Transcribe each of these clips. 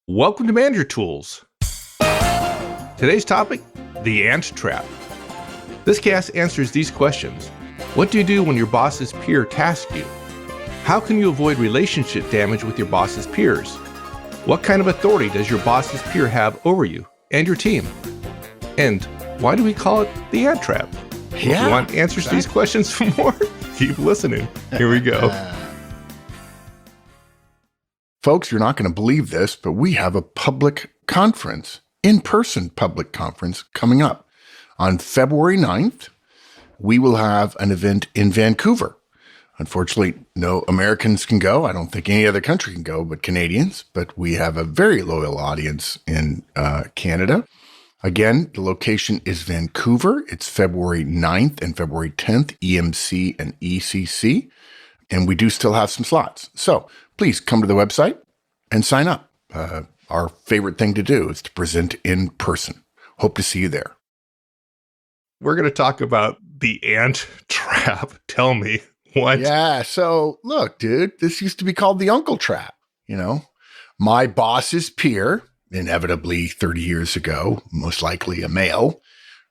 Welcome to Manager Tools. Today's topic, the ant trap. This cast answers these questions. What do you do when your boss's peer tasks you? How can you avoid relationship damage with your boss's peers? What kind of authority does your boss's peer have over you and your team? And why do we call it the ant trap? If you want answers to these questions for more, keep listening. Here we go. Folks, you're not going to believe this, but we have a public conference, in-person public conference coming up. On February 9th, we will have an event in Vancouver. Unfortunately, no Americans can go. I don't think any other country can go but Canadians, but we have a very loyal audience in Canada. Again, the location is Vancouver. It's February 9th and February 10th, EMC and ECC. And we do still have some slots. So please come to the website and sign up. Our favorite thing to do is to present in person. Hope to see you there. We're going to talk about the ant trap. Tell me what. Yeah. So look, dude, this used to be called the uncle trap. You know, my boss's peer, inevitably 30 years ago, most likely a male,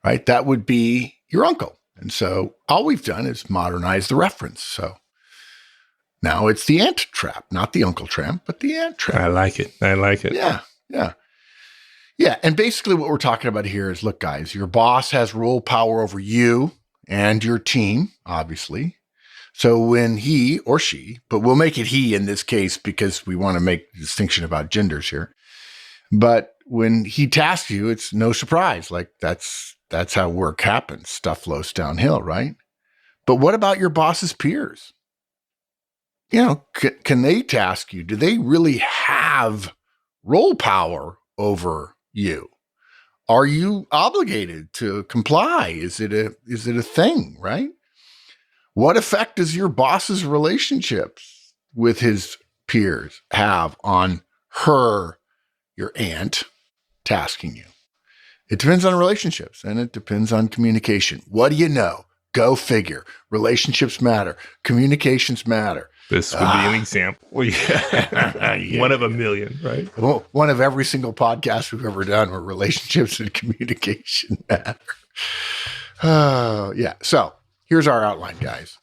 right? That would be your uncle. And so all we've done is modernize the reference. So now it's the ant trap, not the uncle trap, but the ant trap. I like it. Yeah. And basically what we're talking about here is, look, guys, your boss has rule power over you and your team, obviously. So when he or she, but we'll make it he in this case because we want to make a distinction about genders here. But when he tasks you, it's no surprise. Like that's how work happens. Stuff flows downhill, right? But what about your boss's peers? You know, can they task you? Do they really have role power over you? Are you obligated to comply? Is it a thing, right? What effect does your boss's relationships with his peers have on your aunt, tasking you? It depends on relationships and it depends on communication. What do you know? Go figure. Relationships matter. Communications matter. This would be an example. Yeah. One of a million, right? Well, one of every single podcast we've ever done where relationships and communication matter. Yeah. So here's our outline, guys.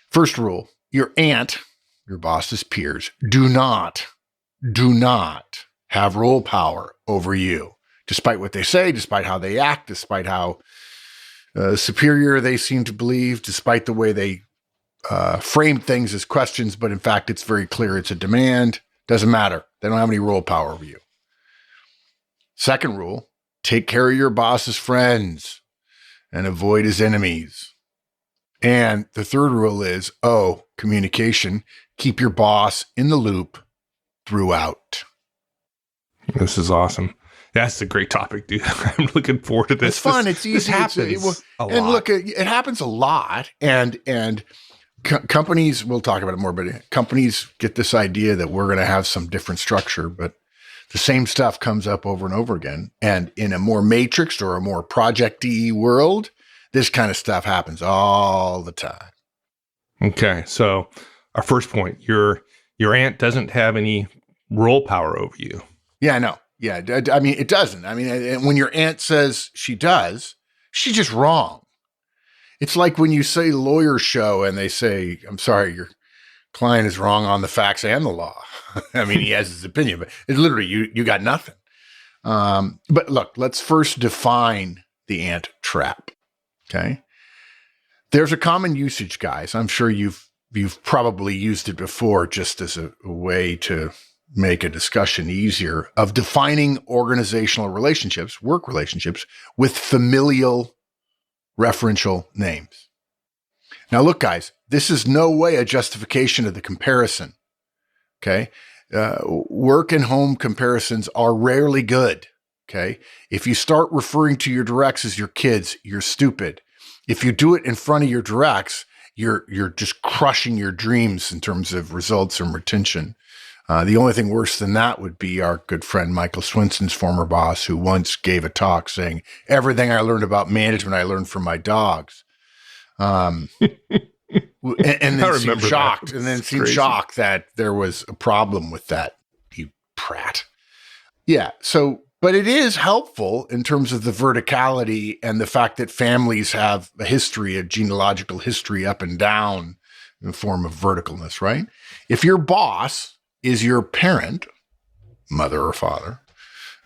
First rule, your aunt, your boss's peers, do not have role power over you, despite what they say, despite how they act, despite how superior they seem to believe, despite the way they frame things as questions, but in fact, it's very clear it's a demand. Doesn't matter. They don't have any role power over you. Second rule, take care of your boss's friends and avoid his enemies. And the third rule is, communication. Keep your boss in the loop throughout. This is awesome. That's a great topic, dude. I'm looking forward to this. It's fun. It's easy. This happens a lot. And look, it happens a lot. And companies, we'll talk about it more, but companies get this idea that we're going to have some different structure, but the same stuff comes up over and over again. And in a more matrixed or a more project-y world, this kind of stuff happens all the time. Okay. So our first point, your aunt doesn't have any role power over you. Yeah, no. Yeah. I mean, it doesn't. I mean, when your aunt says she does, she's just wrong. It's like when you say lawyer show and they say, I'm sorry, your client is wrong on the facts and the law. I mean, he has his opinion, but it's literally, you got nothing. But look, let's first define the ant trap. Okay. There's a common usage, guys. I'm sure you've probably used it before just as a way to make a discussion easier of defining organizational relationships, work relationships with familial referential names. Now, look, guys, this is no way a justification of the comparison. Okay. Work and home comparisons are rarely good. Okay. If you start referring to your directs as your kids, you're stupid. If you do it in front of your directs, you're just crushing your dreams in terms of results and retention. The only thing worse than that would be our good friend Michael Swinson's former boss, who once gave a talk saying, everything I learned about management, I learned from my dogs. And then seemed shocked, and then seemed shocked that there was a problem with that. He Prat. Yeah. So, but it is helpful in terms of the verticality and the fact that families have a history, a genealogical history up and down in the form of verticalness, right? If your boss is your parent, mother or father,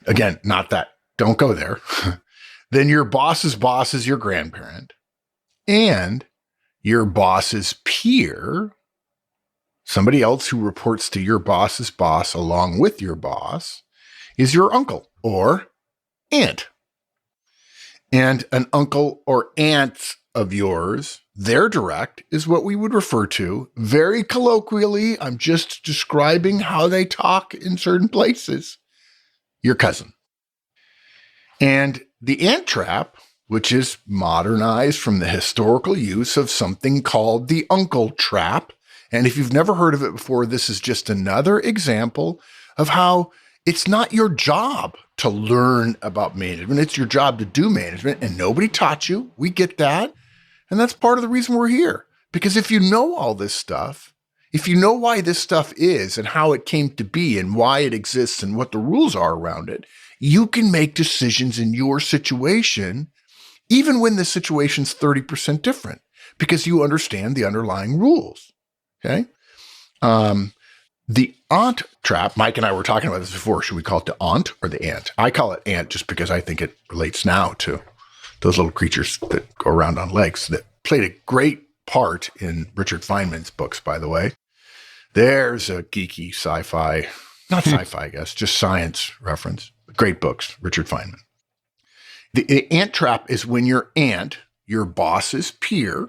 again, not that, don't go there, then your boss's boss is your grandparent, and your boss's peer, somebody else who reports to your boss's boss along with your boss, is your uncle or aunt. And an uncle or aunt of yours, their direct, is what we would refer to very colloquially. I'm just describing how they talk in certain places. Your cousin. And the ant trap, which is modernized from the historical use of something called the uncle trap. And if you've never heard of it before, this is just another example of how it's not your job to learn about management. It's your job to do management, and nobody taught you. We get that. And that's part of the reason we're here. Because if you know all this stuff, if you know why this stuff is and how it came to be and why it exists and what the rules are around it, you can make decisions in your situation, even when the situation's 30% different, because you understand the underlying rules. Okay? The aunt trap, Mike and I were talking about this before. Should we call it the aunt or the ant? I call it ant just because I think it relates now to those little creatures that go around on legs that played a great part in Richard Feynman's books, by the way. There's a geeky sci-fi, not sci-fi, I guess, just science reference. Great books, Richard Feynman. The ant trap is when your aunt, your boss's peer,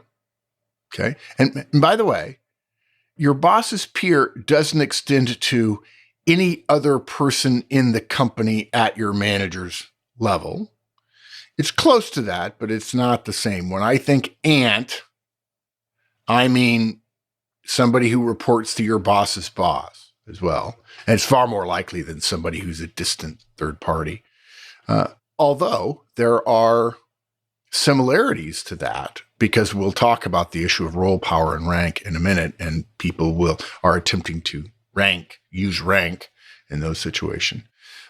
okay? And by the way, your boss's peer doesn't extend to any other person in the company at your manager's level. It's close to that, but it's not the same. When I think aunt, I mean somebody who reports to your boss's boss as well. And it's far more likely than somebody who's a distant third party. Although there are similarities to that, because we'll talk about the issue of role, power, and rank in a minute, and people are attempting to use rank in those situations.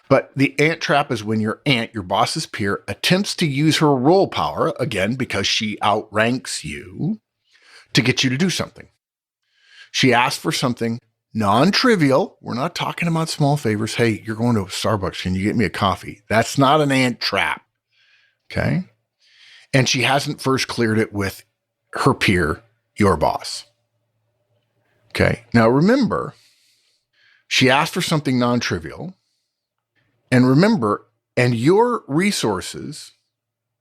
But the ant trap is when your aunt, your boss's peer, attempts to use her role power, again, because she outranks you, to get you to do something. She asks for something non-trivial. We're not talking about small favors. Hey, you're going to Starbucks. Can you get me a coffee? That's not an ant trap. Okay. And she hasn't first cleared it with her peer, your boss. Okay. Now remember, she asked for something non-trivial. And remember, and your resources,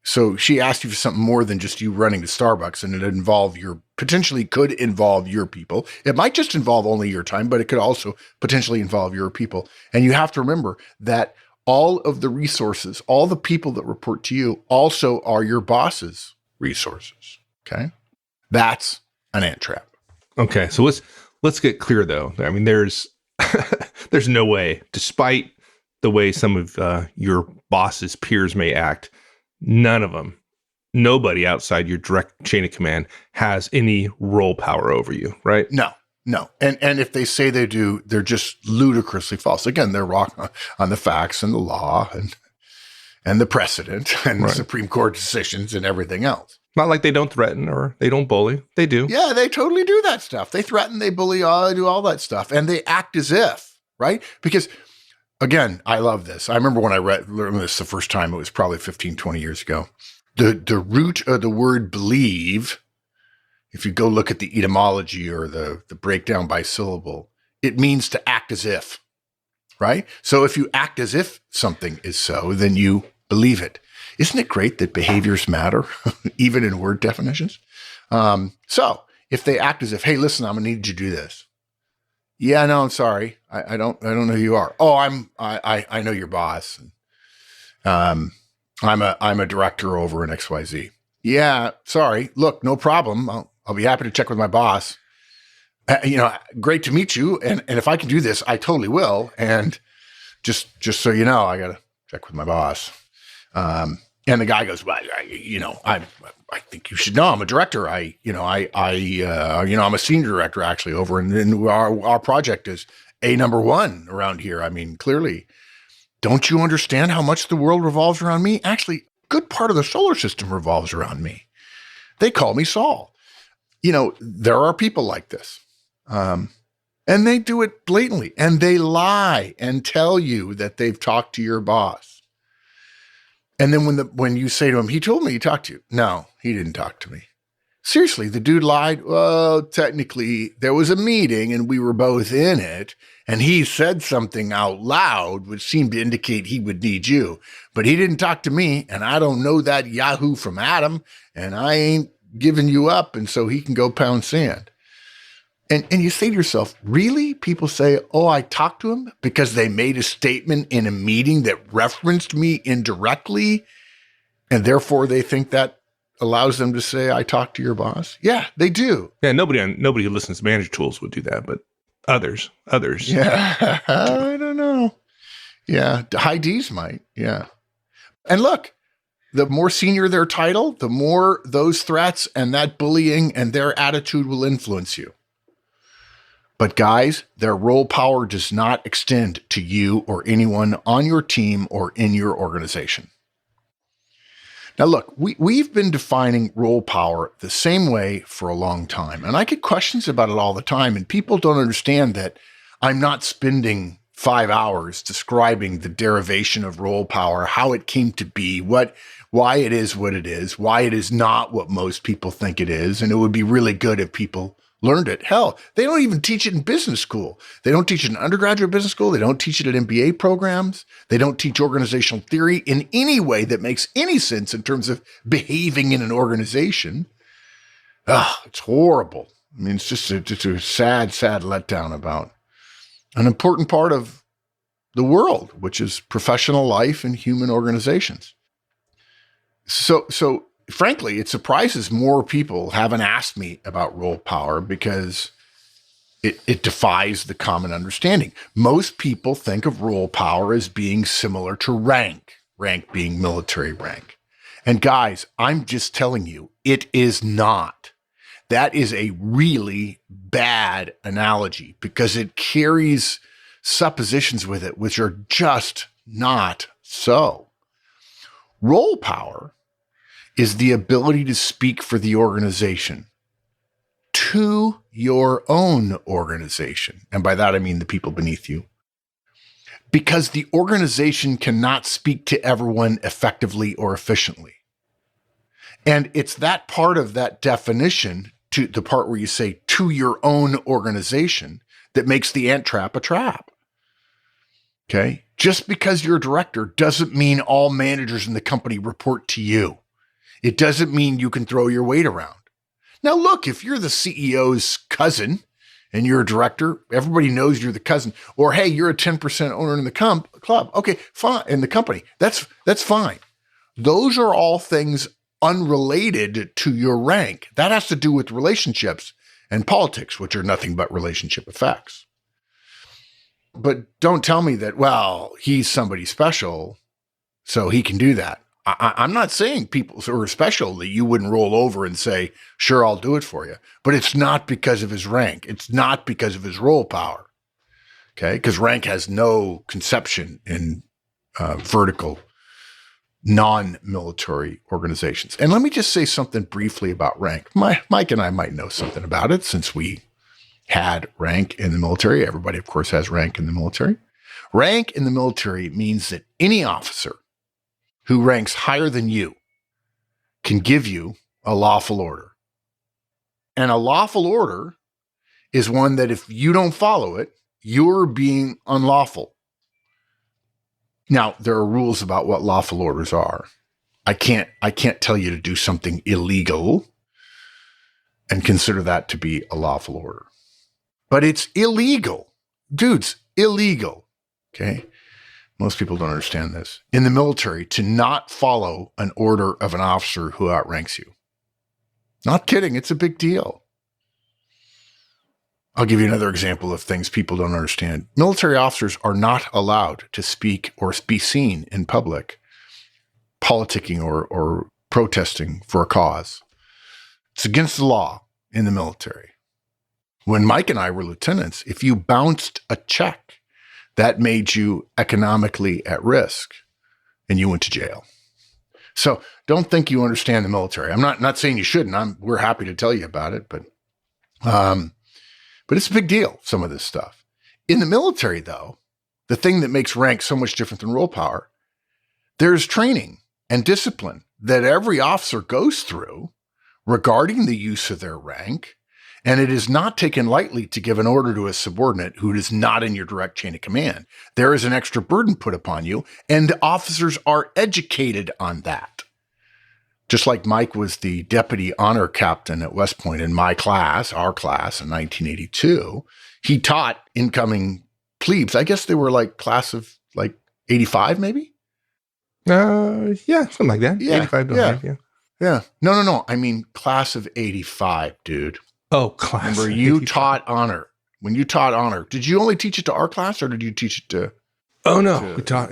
so she asked you for something more than just you running to Starbucks, and it potentially could involve your people. It might just involve only your time, but it could also potentially involve your people. And you have to remember that all of the resources, all the people that report to you also are your boss's resources. Okay. That's an ant trap. Okay. So let's get clear though. I mean, there's no way, despite the way some of your boss's peers may act, none of them, nobody outside your direct chain of command has any role power over you, right? No. And if they say they do, they're just ludicrously false. Again, they're wrong on the facts and the law and the precedent and the Supreme Court decisions and everything else. Not like they don't threaten or they don't bully. They do. Yeah, they totally do that stuff. They threaten, they bully, they do all that stuff. And they act as if, right? Because again, I love this. I remember when I learned this the first time, it was probably 15, 20 years ago. The root of the word believe, if you go look at the etymology or the breakdown by syllable, it means to act as if, right? So if you act as if something is so, then you believe it. Isn't it great that behaviors matter, even in word definitions? So if they act as if, hey, listen, I'm gonna need you to do this. Yeah, no, I'm sorry. I don't know who you are. Oh, I know your boss. I'm a director over in XYZ. Yeah, sorry. Look, no problem. I'll be happy to check with my boss. Great to meet you. And if I can do this, I totally will. And just so you know, I got to check with my boss. And the guy goes, well, I think you should know I'm a director. I'm a senior director actually over, and our project is a number one around here. I mean, clearly, don't you understand how much the world revolves around me? Actually, a good part of the solar system revolves around me. They call me Saul. There are people like this. And they do it blatantly, and they lie and tell you that they've talked to your boss. And then when you say to him, he told me he talked to you. No, he didn't talk to me. Seriously, the dude lied. Well, technically, there was a meeting and we were both in it, and he said something out loud, which seemed to indicate he would need you. But he didn't talk to me, and I don't know that Yahoo from Adam, and I ain't giving you up, and so he can go pound sand. And you say to yourself, really? People say, oh, I talked to him because they made a statement in a meeting that referenced me indirectly, and therefore they think that allows them to say, I talked to your boss? Yeah, they do. Yeah, nobody who listens to Manager Tools would do that, but others. Yeah, I don't know. Yeah, high Ds might, yeah. And look, the more senior their title, the more those threats and that bullying and their attitude will influence you. But guys, their role power does not extend to you or anyone on your team or in your organization. Now, look, we've been defining role power the same way for a long time, and I get questions about it all the time, and people don't understand that I'm not spending 5 hours describing the derivation of role power, how it came to be, why it is what it is, why it is not what most people think it is, and it would be really good if people learned it. Hell, they don't even teach it in business school. They don't teach it in undergraduate business school. They don't teach it at MBA programs. They don't teach organizational theory in any way that makes any sense in terms of behaving in an organization. It's horrible. I mean, it's just a sad letdown about an important part of the world, which is professional life and human organizations. So frankly, it surprises more people haven't asked me about role power because it defies the common understanding. Most people think of role power as being similar to rank being military rank. And guys, I'm just telling you, it is not. That is a really bad analogy because it carries suppositions with it, which are just not so. Role power is the ability to speak for the organization to your own organization. And by that, I mean the people beneath you. Because the organization cannot speak to everyone effectively or efficiently. And it's that part of that definition, to the part where you say to your own organization, that makes the ant trap a trap. Okay? Just because you're a director doesn't mean all managers in the company report to you. It doesn't mean you can throw your weight around. Now, look, if you're the CEO's cousin and you're a director, everybody knows you're the cousin. Or, hey, you're a 10% owner in the club. Okay, fine. In the company. That's fine. Those are all things unrelated to your rank. That has to do with relationships and politics, which are nothing but relationship effects. But don't tell me that, well, he's somebody special, so he can do that. I'm not saying people who are special that you wouldn't roll over and say, sure, I'll do it for you. But it's not because of his rank. It's not because of his role power. Okay? Because rank has no conception in vertical, non-military organizations. And let me just say something briefly about rank. Mike and I might know something about it since we had rank in the military. Everybody, of course, has rank in the military. Rank in the military means that any officer who ranks higher than you can give you a lawful order. And a lawful order is one that if you don't follow it, you're being unlawful. Now, there are rules about what lawful orders are. I can't tell you to do something illegal and consider that to be a lawful order. But it's illegal. Dudes, illegal. Okay? Most people don't understand this. In the military, to not follow an order of an officer who outranks you. Not kidding, it's a big deal. I'll give you another example of things people don't understand. Military officers are not allowed to speak or be seen in public, politicking or protesting for a cause. It's against the law in the military. When Mike and I were lieutenants, if you bounced a check, that made you economically at risk and you went to jail. So don't think you understand the military. I'm not saying you shouldn't. We're happy to tell you about it, but it's a big deal, some of this stuff. In the military, though, the thing that makes rank so much different than role power, there's training and discipline that every officer goes through regarding the use of their rank. And it is not taken lightly to give an order to a subordinate who is not in your direct chain of command. There is an extra burden put upon you, and the officers are educated on that. Just like Mike was the deputy honor captain at West Point in my class, our class in 1982, he taught incoming plebes. I guess they were like class of like 85, maybe? Yeah, something like that. Yeah, 85 to yeah. 100, Yeah. No. I mean, class of 85, dude. Oh, class. Remember, you taught honor. When you taught honor, did you only teach it to our class or did you teach it to? Oh, no. I taught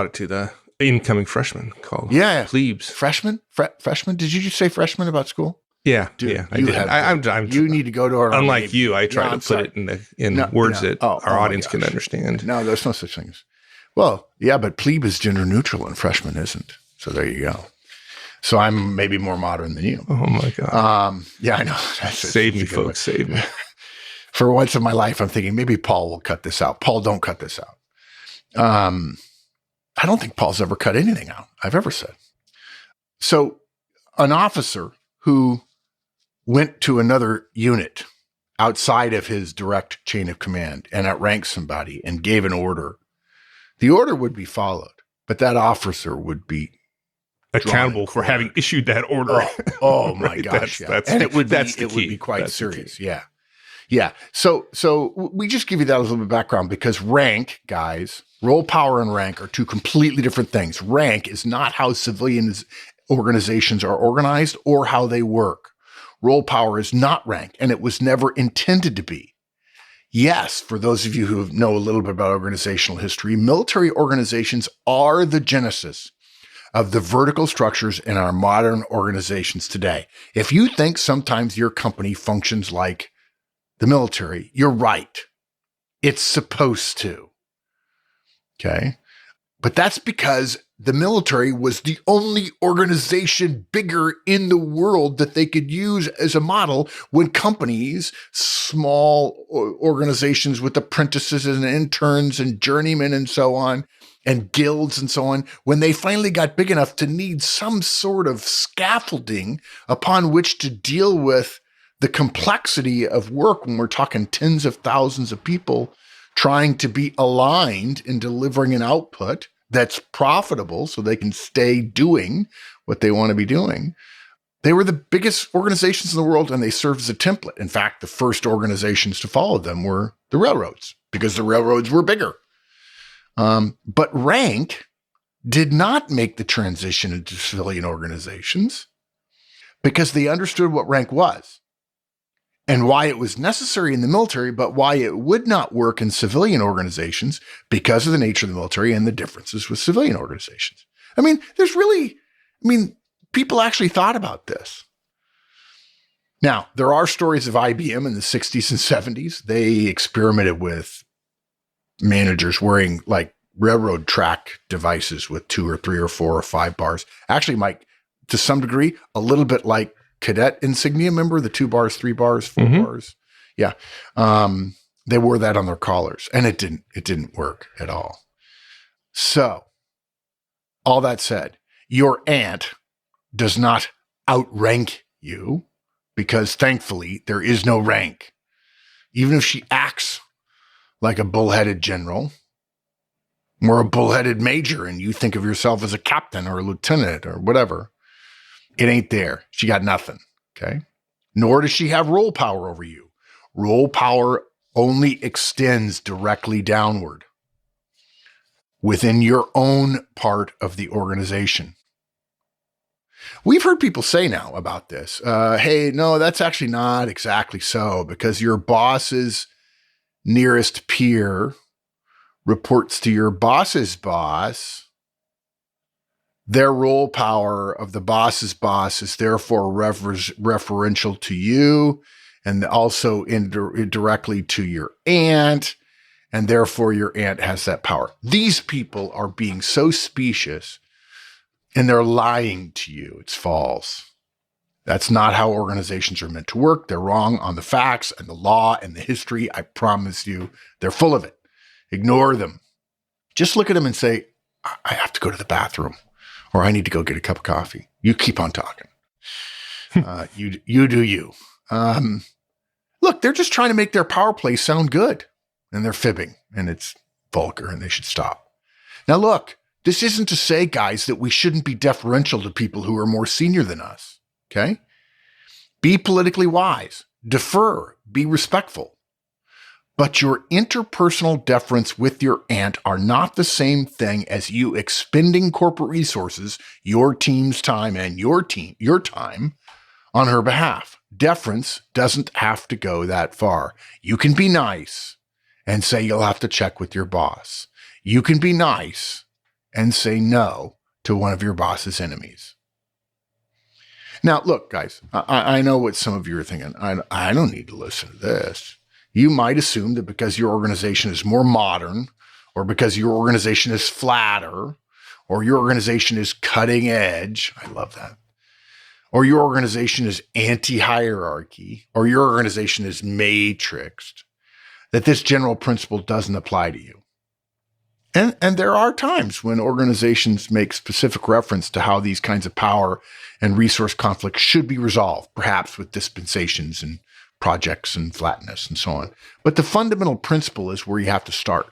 it to the incoming freshmen called plebes. Freshmen? Freshmen? Did you just say freshmen about school? Yeah. Dude, yeah. I did. You need to go to our. Unlike you, I try to put it in words that our audience can understand. No, there's no such thing. Well, yeah, but plebe is gender neutral and freshman isn't. So there you go. So I'm maybe more modern than you. Oh my God. Yeah, I know. Save me, folks. Save me. For once in my life, I'm thinking maybe Paul will cut this out. Paul, don't cut this out. I don't think Paul's ever cut anything out I've ever said. So an officer who went to another unit outside of his direct chain of command and outranked somebody and gave an order, the order would be followed, but that officer would be accountable for having issued that order. Oh my right? Gosh. And it would be quite serious. Yeah. Yeah. So we just give you that a little bit of background because rank, guys, role, power, and rank are two completely different things. Rank is not how civilian organizations are organized or how they work. Role power is not rank, and it was never intended to be. Yes, for those of you who know a little bit about organizational history, military organizations are the genesis of the vertical structures in our modern organizations today. If you think sometimes your company functions like the military, you're right. It's supposed to. Okay. But that's because the military was the only organization bigger in the world that they could use as a model when companies, small organizations with apprentices and interns and journeymen and so on, and guilds and so on, when they finally got big enough to need some sort of scaffolding upon which to deal with the complexity of work when we're talking tens of thousands of people trying to be aligned in delivering an output that's profitable so they can stay doing what they want to be doing. They were the biggest organizations in the world and they served as a template. In fact, the first organizations to follow them were the railroads because the railroads were bigger. But rank did not make the transition into civilian organizations because they understood what rank was and why it was necessary in the military, but why it would not work in civilian organizations because of the nature of the military and the differences with civilian organizations. I mean, people actually thought about this. Now, there are stories of IBM in the 60s and 70s. They experimented with managers wearing like railroad track devices with 2 or 3 or 4 or 5 bars. Actually, Mike, to some degree, a little bit like cadet insignia. Remember the 2 bars, 3 bars, 4 bars? Yeah. They wore that on their collars and it didn't work at all. So all that said, your aunt does not outrank you because thankfully there is no rank. Even if she acts like a bullheaded general or a bullheaded major and you think of yourself as a captain or a lieutenant or whatever, it ain't there. She got nothing, okay? Nor does she have role power over you. Role power only extends directly downward within your own part of the organization. We've heard people say now about this, hey, no, that's actually not exactly so because your boss's nearest peer reports to your boss's boss. Their role power of the boss's boss is therefore referential to you, and also indirectly to your aunt, and therefore your aunt has that power. These people are being so specious, and they're lying to you. It's false. That's not how organizations are meant to work. They're wrong on the facts and the law and the history. I promise you, they're full of it. Ignore them. Just look at them and say, I have to go to the bathroom, or I need to go get a cup of coffee. You keep on talking. You do you. Look, they're just trying to make their power play sound good, and they're fibbing, and it's vulgar, and they should stop. Now, look, this isn't to say, guys, that we shouldn't be deferential to people who are more senior than us. Okay? Be politically wise, defer, be respectful. But your interpersonal deference with your aunt are not the same thing as you expending corporate resources, your team's time and your time on her behalf. Deference doesn't have to go that far. You can be nice and say you'll have to check with your boss. You can be nice and say no to one of your boss's enemies. Now, look, guys, I know what some of you are thinking. I don't need to listen to this. You might assume that because your organization is more modern, or because your organization is flatter, or your organization is cutting edge. I love that. Or your organization is anti-hierarchy, or your organization is matrixed, that this general principle doesn't apply to you. And there are times when organizations make specific reference to how these kinds of power and resource conflicts should be resolved, perhaps with dispensations and projects and flatness and so on. But the fundamental principle is where you have to start.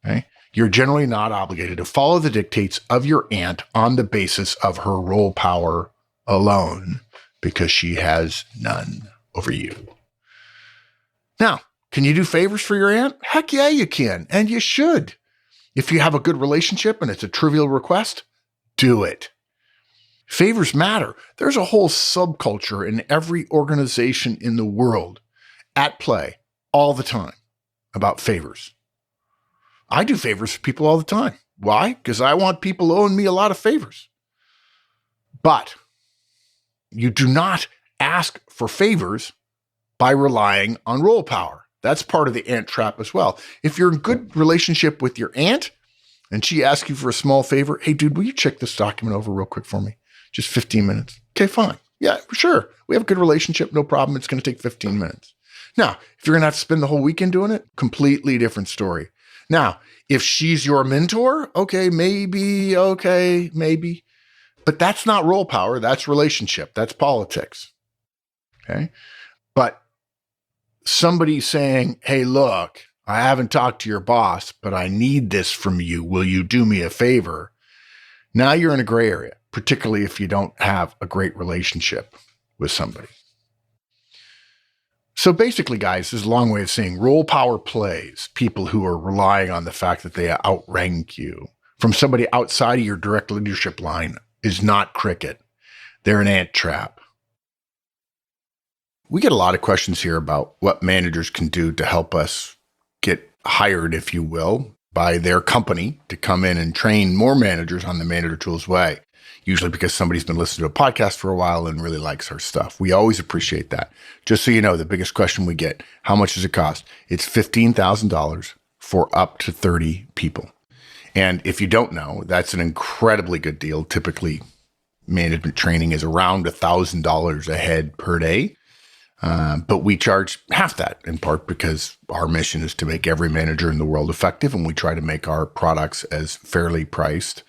Okay? You're generally not obligated to follow the dictates of your aunt on the basis of her role power alone, because she has none over you. Now, can you do favors for your aunt? Heck yeah, you can, and you should. If you have a good relationship and it's a trivial request, do it. Favors matter. There's a whole subculture in every organization in the world at play all the time about favors. I do favors for people all the time. Why? Because I want people owing me a lot of favors. But you do not ask for favors by relying on role power. That's part of the aunt trap as well. If you're in good relationship with your aunt and she asks you for a small favor, hey, dude, will you check this document over real quick for me? Just 15 minutes. Okay, fine. Yeah, sure. We have a good relationship. No problem. It's going to take 15 minutes. Now, if you're going to have to spend the whole weekend doing it, completely different story. Now, if she's your mentor, okay, maybe. But that's not role power. That's relationship. That's politics. Okay? But somebody saying, hey, look, I haven't talked to your boss, but I need this from you. Will you do me a favor? Now you're in a gray area, particularly if you don't have a great relationship with somebody. So basically, guys, this is a long way of saying role power plays people who are relying on the fact that they outrank you from somebody outside of your direct leadership line is not cricket. They're an ant trap. We get a lot of questions here about what managers can do to help us get hired, if you will, by their company to come in and train more managers on the Manager Tools way, usually because somebody's been listening to a podcast for a while and really likes our stuff. We always appreciate that. Just so you know, the biggest question we get, how much does it cost? It's $15,000 for up to 30 people. And if you don't know, that's an incredibly good deal. Typically, management training is around $1,000 a head per day. But we charge half that, in part because our mission is to make every manager in the world effective, and we try to make our products as fairly priced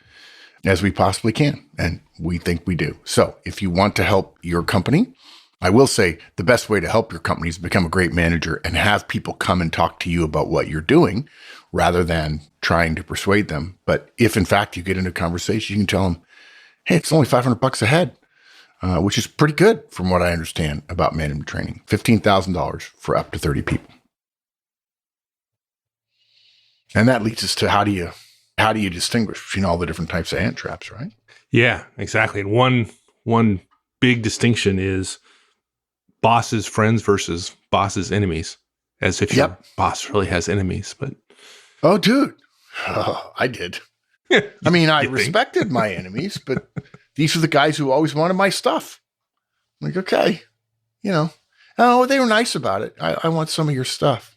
as we possibly can. And we think we do. So if you want to help your company, I will say the best way to help your company is become a great manager and have people come and talk to you about what you're doing rather than trying to persuade them. But if in fact you get into a conversation, you can tell them, hey, it's only $500 a head. Which is pretty good from what I understand about management training. $15,000 for up to 30 people. And that leads us to how do you distinguish between all the different types of ant traps, right? Yeah, exactly. And one big distinction is bosses' friends versus bosses' enemies, as if your boss really has enemies. But oh, dude, I did. I mean, I respected my enemies, but these are the guys who always wanted my stuff. I'm like, okay, Oh, they were nice about it. I want some of your stuff.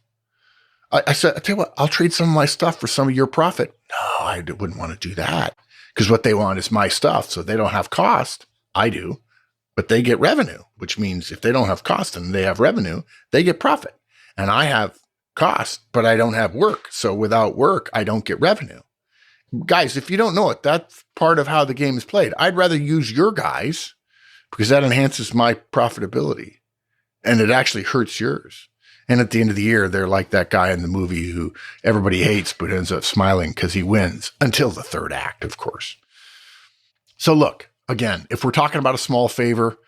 I said, I tell you what, I'll trade some of my stuff for some of your profit. No, I wouldn't want to do that because what they want is my stuff. So they don't have cost. I do, but they get revenue, which means if they don't have cost and they have revenue, they get profit. And I have cost, but I don't have work. So without work, I don't get revenue. Guys, if you don't know it, that's part of how the game is played. I'd rather use your guys because that enhances my profitability and it actually hurts yours. And at the end of the year, they're like that guy in the movie who everybody hates, but ends up smiling because he wins until the third act, of course. So look, again, if we're talking about a small favor,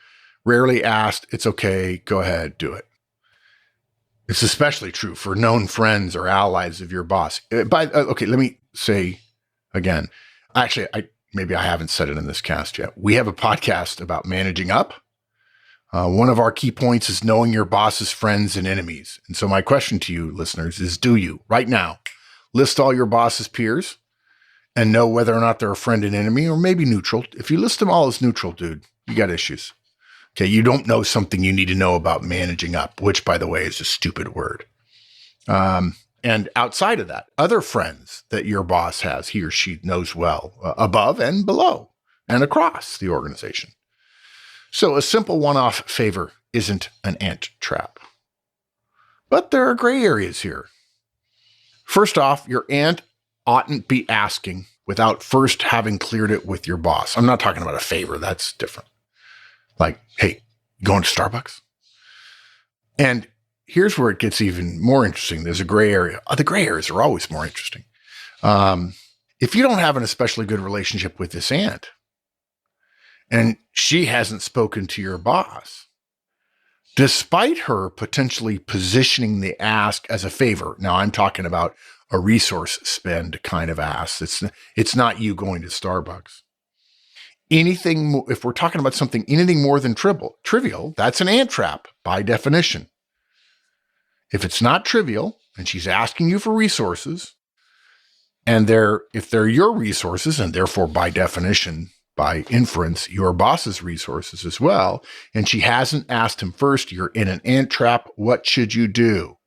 rarely asked, it's okay. Go ahead, do it. It's especially true for known friends or allies of your boss. Okay, let me say again, actually, maybe I haven't said it in this cast yet. We have a podcast about managing up. One of our key points is knowing your boss's friends and enemies. And so my question to you listeners is, do you right now list all your boss's peers and know whether or not they're a friend and enemy or maybe neutral? If you list them all as neutral, dude, you got issues. Okay. You don't know something you need to know about managing up, which by the way is a stupid word. And outside of that, other friends that your boss has, he or she knows well, above and below and across the organization. So a simple one-off favor isn't an ant trap. But there are gray areas here. First off, your ant oughtn't be asking without first having cleared it with your boss. I'm not talking about a favor. That's different. Like, hey, going to Starbucks? And here's where it gets even more interesting. There's a gray area. The gray areas are always more interesting. If you don't have an especially good relationship with this ant, and she hasn't spoken to your boss, despite her potentially positioning the ask as a favor. Now I'm talking about a resource spend kind of ask. It's not you going to Starbucks. If we're talking about something, anything more than trivial, that's an ant trap by definition. If it's not trivial and she's asking you for resources, and if they're your resources and therefore by definition, by inference, your boss's resources as well, and she hasn't asked him first, you're in an ant trap. What should you do?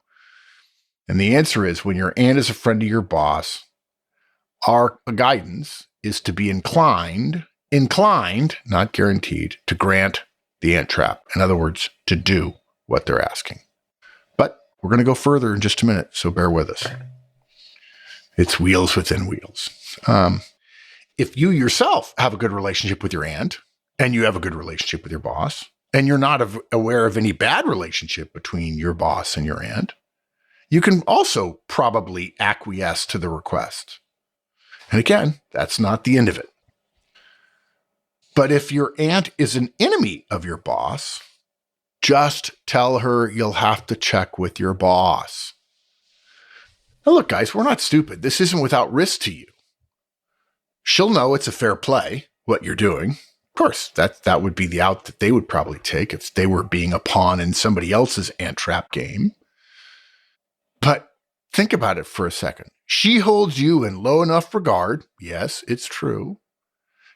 And the answer is, when your ant is a friend of your boss, our guidance is to be inclined, not guaranteed, to grant the ant trap. In other words, to do what they're asking. But we're going to go further in just a minute, so bear with us. It's wheels within wheels. If you yourself have a good relationship with your ant and you have a good relationship with your boss and you're not aware of any bad relationship between your boss and your ant, you can also probably acquiesce to the request. And again, that's not the end of it. But if your ant is an enemy of your boss, just tell her you'll have to check with your boss. Now look, guys, we're not stupid. This isn't without risk to you. She'll know it's a fair play, what you're doing. Of course, that would be the out that they would probably take if they were being a pawn in somebody else's ant trap game. But think about it for a second. She holds you in low enough regard, yes, it's true,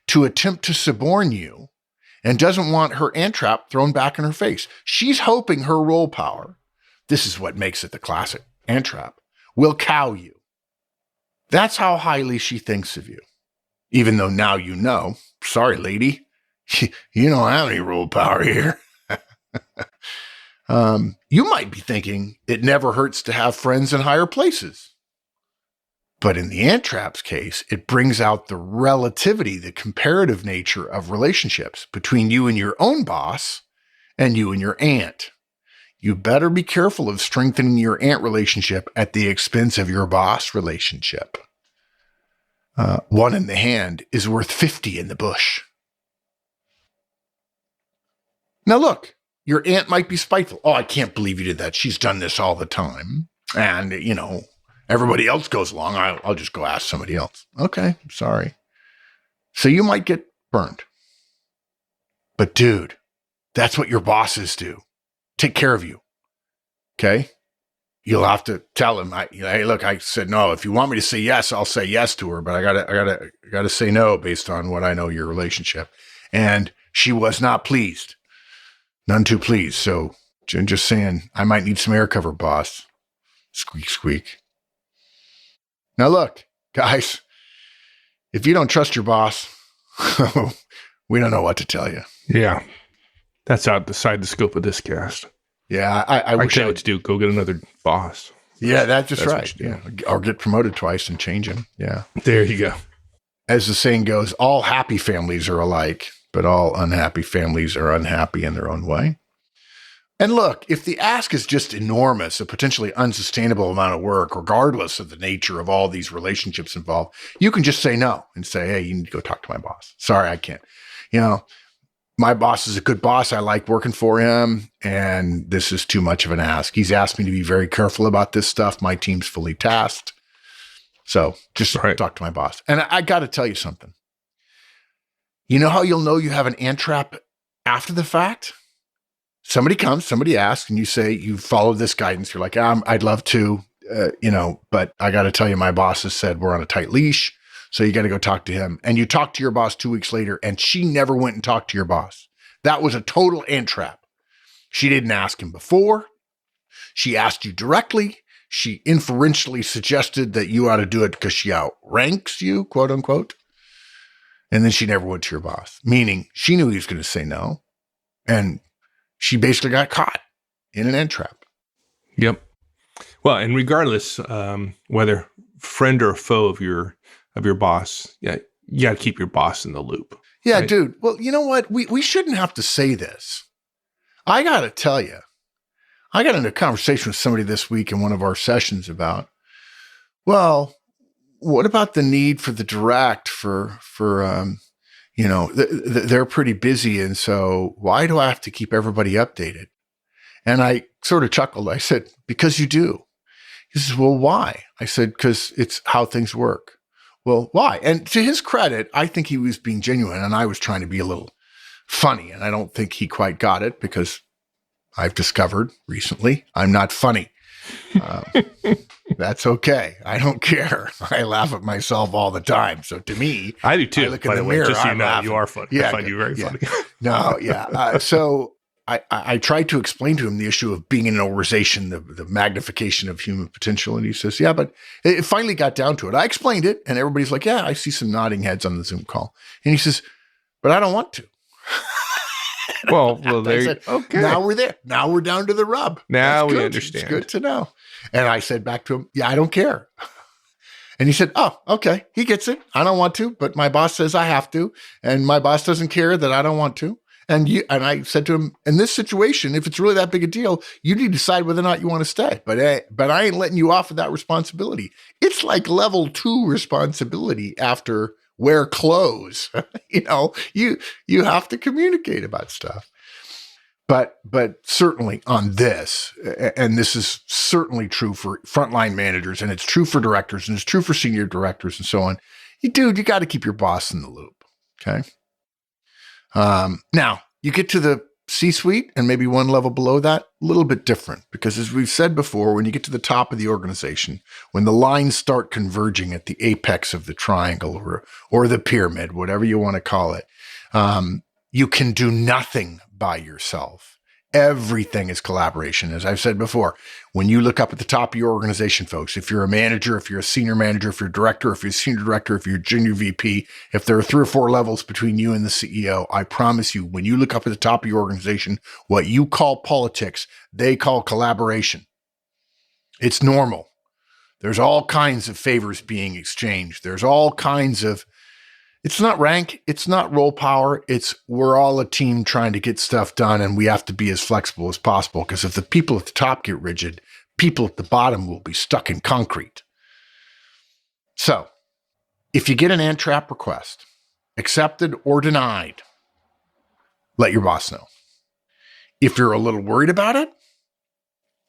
to attempt to suborn you and doesn't want her ant trap thrown back in her face. She's hoping her role power, this is what makes it the classic ant trap, will cow you. That's how highly she thinks of you. Even though now you know, sorry, lady, you don't have any rule power here. You might be thinking it never hurts to have friends in higher places. But in the ant trap's case, it brings out the relativity, the comparative nature of relationships between you and your own boss and you and your ant. You better be careful of strengthening your ant relationship at the expense of your boss relationship. One in the hand is worth 50 in the bush. Now look, your ant might be spiteful. Oh, I can't believe you did that. She's done this all the time. And, everybody else goes along. I'll just go ask somebody else. Okay, sorry. So you might get burned. But dude, that's what your bosses do. Take care of you. Okay? You'll have to tell him, hey, look, I said no. If you want me to say yes, I'll say yes to her, but I gotta say no based on what I know your relationship. And she was not pleased. None too pleased. So Just saying, I might need some air cover, boss. Squeak, squeak. Now look, guys, if you don't trust your boss, we don't know what to tell you. Yeah. That's outside the scope of this cast. Yeah, I wish tell you what to do. Go get another boss. Yeah, that's right. Yeah. Or get promoted twice and change him. Yeah. There you go. As the saying goes, all happy families are alike, but all unhappy families are unhappy in their own way. And look, if the ask is just enormous, a potentially unsustainable amount of work, regardless of the nature of all these relationships involved, you can just say no and say, hey, you need to go talk to my boss. Sorry, I can't. My boss is a good boss. I like working for him, and this is too much of an ask. He's asked me to be very careful about this stuff. My team's fully tasked. So just talk to my boss. And I got to tell you something. You know how you'll know you have an ant trap after the fact? Somebody comes, somebody asks, and you say, you follow this guidance. You're like, I'd love to, but I got to tell you, my boss has said we're on a tight leash. So you got to go talk to him. And you talk to your boss 2 weeks later, and she never went and talked to your boss. That was a total ant trap. She didn't ask him before. She asked you directly. She inferentially suggested that you ought to do it because she outranks you, quote unquote. And then she never went to your boss, meaning she knew he was going to say no. And she basically got caught in an ant trap. Yep. Well, and regardless, whether friend or foe of your boss, yeah, you got to keep your boss in the loop. Yeah, right? Dude. Well, you know what? We shouldn't have to say this. I got to tell you, I got into a conversation with somebody this week in one of our sessions about, well, what about the need for the direct they're pretty busy. And so why do I have to keep everybody updated? And I sort of chuckled. I said, because you do. He says, well, why? I said, because it's how things work. Well, why? And to his credit, I think he was being genuine and I was trying to be a little funny. And I don't think he quite got it because I've discovered recently I'm not funny. That's okay. I don't care. I laugh at myself all the time. So to me, I do too. I look in the mirror, just so you I'm know, laughing. you are funny. Yeah, I find you very funny. No, yeah. So I tried to explain to him the issue of being in an organization, the magnification of human potential. And he says, yeah, but it finally got down to it. I explained it and everybody's like, yeah, I see some nodding heads on the Zoom call. And he says, but I don't want to. Well, there. Okay. Now we're there. Now we're down to the rub. Now we understand. It's good to know. And I said back to him, yeah, I don't care. And he said, oh, okay. He gets it. I don't want to, but my boss says I have to. And my boss doesn't care that I don't want to. And I said to him, in this situation, if it's really that big a deal, you need to decide whether or not you want to stay. But I ain't letting you off of that responsibility. It's like level 2 responsibility after wear clothes. You have to communicate about stuff. But certainly on this, and this is certainly true for frontline managers, and it's true for directors, and it's true for senior directors and so on. You got to keep your boss in the loop. Okay. Now you get to the C-suite and maybe one level below that, a little bit different, because as we've said before, when you get to the top of the organization, when the lines start converging at the apex of the triangle or the pyramid, whatever you want to call it, you can do nothing by yourself. Everything is collaboration. As I've said before, when you look up at the top of your organization, folks, if you're a manager, if you're a senior manager, if you're a director, if you're a senior director, if you're a junior VP, if there are 3 or 4 levels between you and the CEO, I promise you, when you look up at the top of your organization, what you call politics, they call collaboration. It's normal. There's all kinds of favors being exchanged. There's all kinds of, it's not rank, it's not role power, it's we're all a team trying to get stuff done and we have to be as flexible as possible, because if the people at the top get rigid, people at the bottom will be stuck in concrete. So, if you get an ant trap request, accepted or denied, let your boss know. If you're a little worried about it,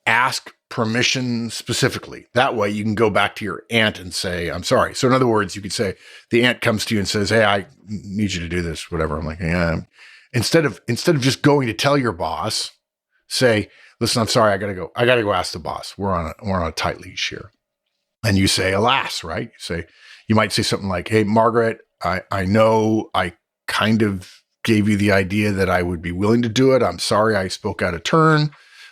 ask permission specifically. That way you can go back to your aunt and say, I'm sorry. So in other words, you could say the aunt comes to you and says, hey, I need you to do this, whatever. I'm like, yeah. Instead of just going to tell your boss, say, listen, I'm sorry. I gotta go ask the boss. We're on a tight leash here. And you say, alas, right? You might say something like, hey, Margaret, I know I kind of gave you the idea that I would be willing to do it. I'm sorry I spoke out of turn.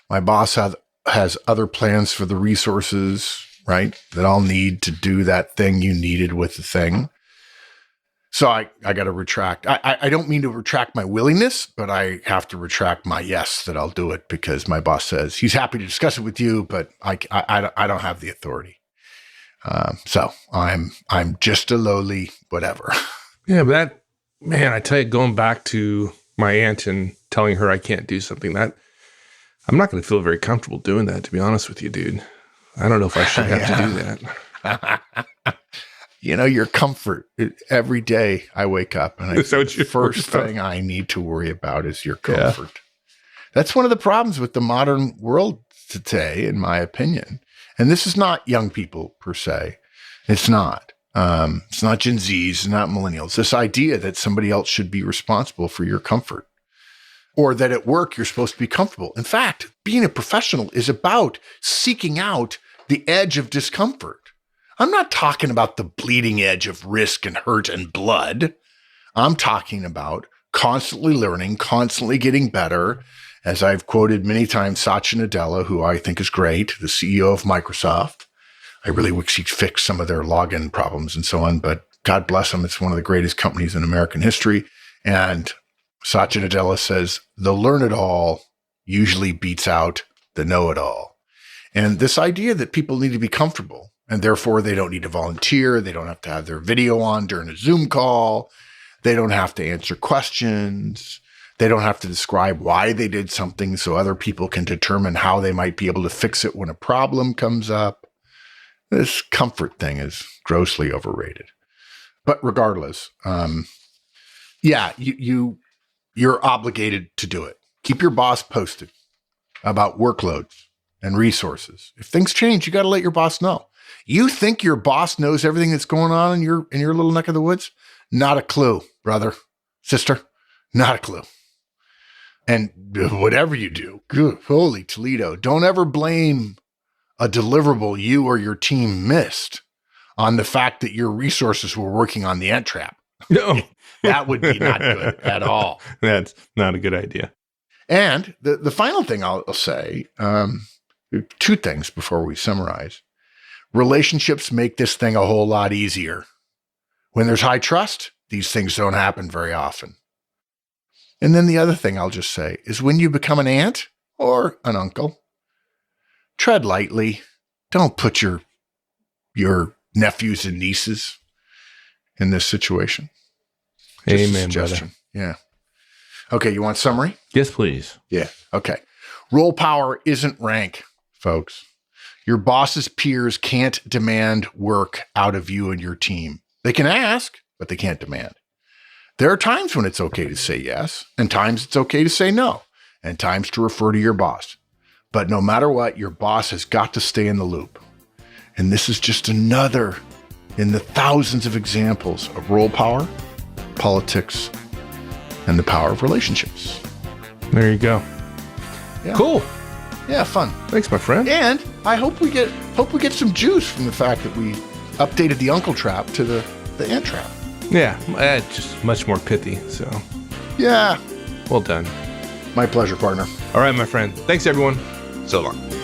My boss has other plans for the resources, right? That I'll need to do that thing you needed with the thing. So I got to retract. I don't mean to retract my willingness, but I have to retract my yes that I'll do it because my boss says he's happy to discuss it with you, but I don't have the authority. So I'm just a lowly whatever. Yeah, but that, man, I tell you, going back to my aunt and telling her I can't do something, that I'm not going to feel very comfortable doing that, to be honest with you, dude. I don't know if I should have to do that. Your comfort. Every day I wake up and the first thing I need to worry about is your comfort. Yeah. That's one of the problems with the modern world today, in my opinion. And this is not young people per se. It's not. It's not Gen Zs, it's not millennials. This idea that somebody else should be responsible for your comfort, or that at work you're supposed to be comfortable. In fact, being a professional is about seeking out the edge of discomfort. I'm not talking about the bleeding edge of risk and hurt and blood. I'm talking about constantly learning, constantly getting better. As I've quoted many times, Satya Nadella, who I think is great, the CEO of Microsoft. I really wish he'd fix some of their login problems and so on, but God bless them. It's one of the greatest companies in American history. And Satya Nadella says, the learn-it-all usually beats out the know-it-all. And this idea that people need to be comfortable, and therefore they don't need to volunteer, they don't have to have their video on during a Zoom call, they don't have to answer questions, they don't have to describe why they did something so other people can determine how they might be able to fix it when a problem comes up. This comfort thing is grossly overrated. But regardless, you're obligated to do it. Keep your boss posted about workloads and resources. If things change, you got to let your boss know. You think your boss knows everything that's going on in your little neck of the woods? Not a clue, brother, sister, not a clue. And whatever you do, good, holy Toledo, don't ever blame a deliverable you or your team missed on the fact that your resources were working on the ant trap. No. That would be not good at all. That's not a good idea. And the final thing I'll say, two things before we summarize. Relationships make this thing a whole lot easier. When there's high trust, these things don't happen very often. And then the other thing I'll just say is when you become an aunt or an uncle, tread lightly. Don't put your nephews and nieces in this situation. Just amen, brother. Yeah. Okay, you want summary? Yes, please. Yeah. Okay. Role power isn't rank, folks. Your boss's peers can't demand work out of you and your team. They can ask, but they can't demand. There are times when it's okay to say yes, and times it's okay to say no, and times to refer to your boss. But no matter what, your boss has got to stay in the loop. And this is just another in the thousands of examples of role power, politics, and the power of relationships. There you go. Yeah. Cool. Yeah, fun. Thanks, my friend. And I hope we get some juice from the fact that we updated the uncle trap to the ant trap. Yeah, it's just much more pithy. So, yeah. Well done. My pleasure, partner. All right, my friend. Thanks, everyone. So long.